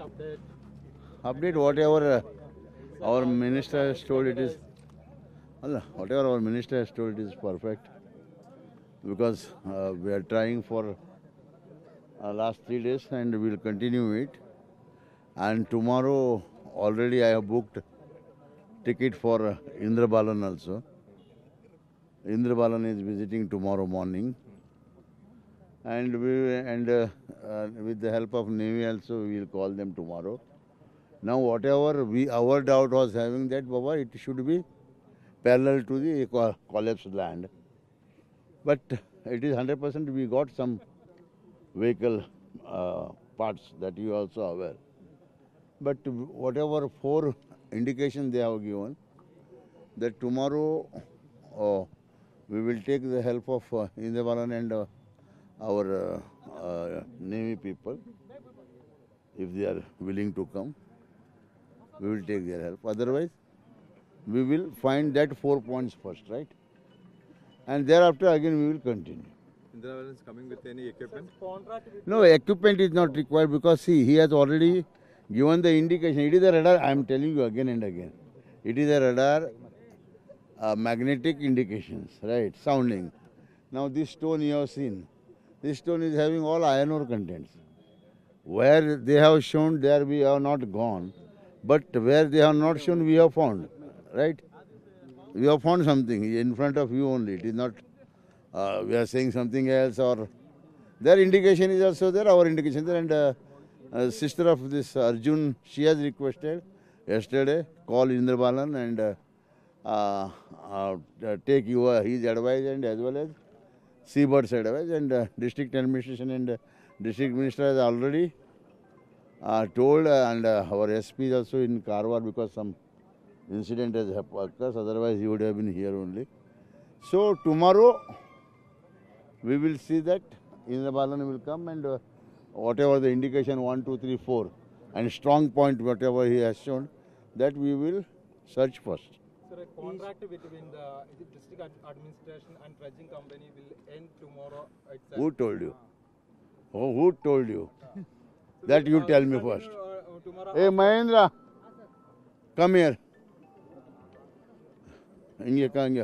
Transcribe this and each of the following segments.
update? Update whatever our minister has told it is. Allah, whatever our minister has told it is perfect because we are trying for last 3 days and we will continue it. And tomorrow already I have booked ticket for Indra Balan also. Indra Balan is visiting tomorrow morning, and with the help of Navy also we will call them tomorrow. Now whatever our doubt was having that Baba it should be parallel to the collapsed land, but it is 100% we got some vehicle parts that you also aware. But whatever 4 indications they have given, that tomorrow we will take the help of Indrabalan and our Navy people, if they are willing to come, we will take their help. Otherwise, we will find that 4 points first, right? And thereafter again we will continue. Indra is coming with any equipment? No, equipment is not required because see, he has already given the indication. It is a radar, I am telling you again and again. It is a radar magnetic indications, right? Sounding. Now this stone you have seen, this stone is having all iron ore contents. Where they have shown, there we have not gone. But where they have not shown, we have found, right? We have found something in front of you only. It is not, we are saying something else or their indication is also there, our indication there. And sister of this Arjun, she has requested yesterday, call Indra Balan and take his advice and as well as Seabird's advice. And district administration and district minister has already told and our SP is also in Karwar because some incident has occurred, otherwise he would have been here only. So tomorrow we will see that Indra Balan will come and whatever the indication 1, 2, 3, 4 and strong point whatever he has shown, that we will search first. Sir, a contract between the district administration and dredging company will end tomorrow itself. Who told you? Oh, who told you? That you tell me first. Hey Mahendra, come here. Come here. Come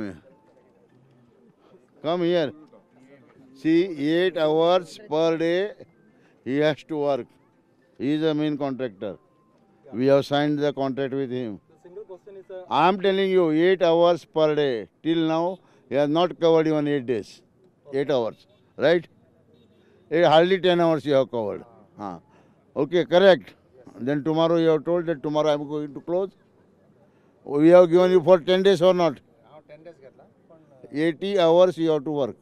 here. Come here. See, 8 hours per day he has to work. He is the main contractor. We have signed the contract with him. The single question is, I am telling you, 8 hours per day. Till now, he has not covered even 8 days. 8 hours, right? Hardly 10 hours you have covered. Okay, correct. Then tomorrow you have told that tomorrow I am going to close. We have given you for 10 days or not? 80 hours you have to work.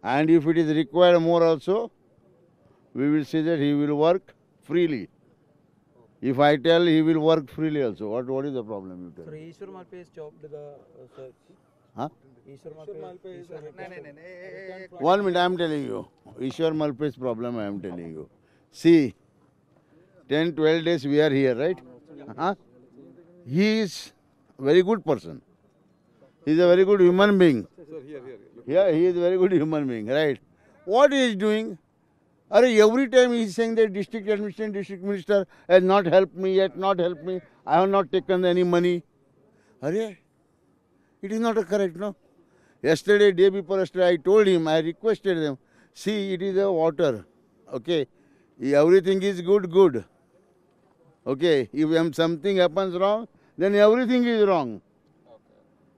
And if it is required more also, we will say that he will work freely. If I tell he will work freely also, what is the problem you tell? Sir, Ishwar Malpe is stopped the search. Huh? Ishwar Malpe is 1 minute, I am telling you. Ishwar Malpe's problem I am telling you. See, 10, 12 days we are here, right? He is a very good person. He is a very good human being. Sir, here. Yeah, he is a very good human being, right? What he is doing? Every time he is saying that district administration, district minister has not helped me yet, not helped me. I have not taken any money. It is not correct, no? Yesterday, day before yesterday, I told him, I requested them, see, it is a water, okay? Everything is good. Okay, if something happens wrong, then everything is wrong.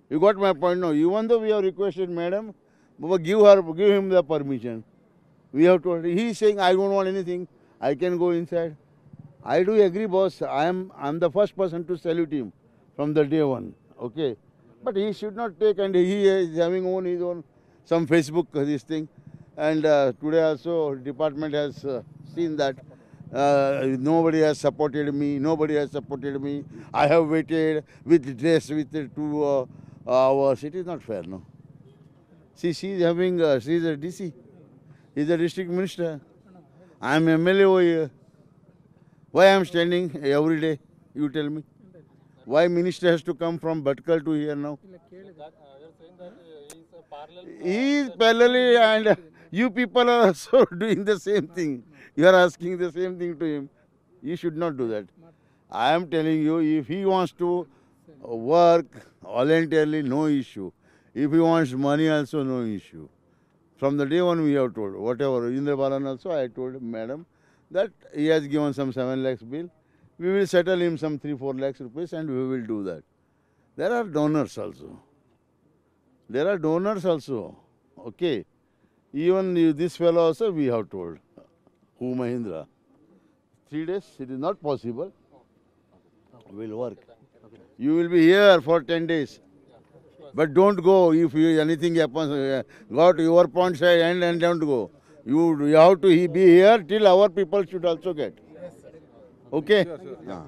You got my point now. Even though we have requested, madam, give him the permission. We have told him. He is saying, I don't want anything. I can go inside. I do agree, boss. I am the first person to salute him from the day one. Okay, but he should not take, and he is having his own some Facebook this thing. And today also department has seen that nobody has supported me. I have waited with dress with 2 hours. It is not fair, no. See, she is having, she is a DC. He is a district minister. I am MLA over here. Why I am standing every day? You tell me. Why minister has to come from Bhatkal to here now? you're saying that he is parallel. He is parallelly and You people are also doing the same thing. You are asking the same thing to him. You should not do that. I am telling you, if he wants to work voluntarily, no issue. If he wants money, also no issue. From the day one we have told, whatever, Indra Balan also, I told madam that he has given some 7 lakhs bill. We will settle him some 3-4 lakhs rupees and we will do that. There are donors also. There are donors also. Okay. Even this fellow also we have told. Who Mahindra? 3 days, it is not possible. Will work. You will be here for 10 days. But don't go if anything happens. Go to your point side and don't go. You have to be here till our people should also get. Okay? Sure, sure. Yeah.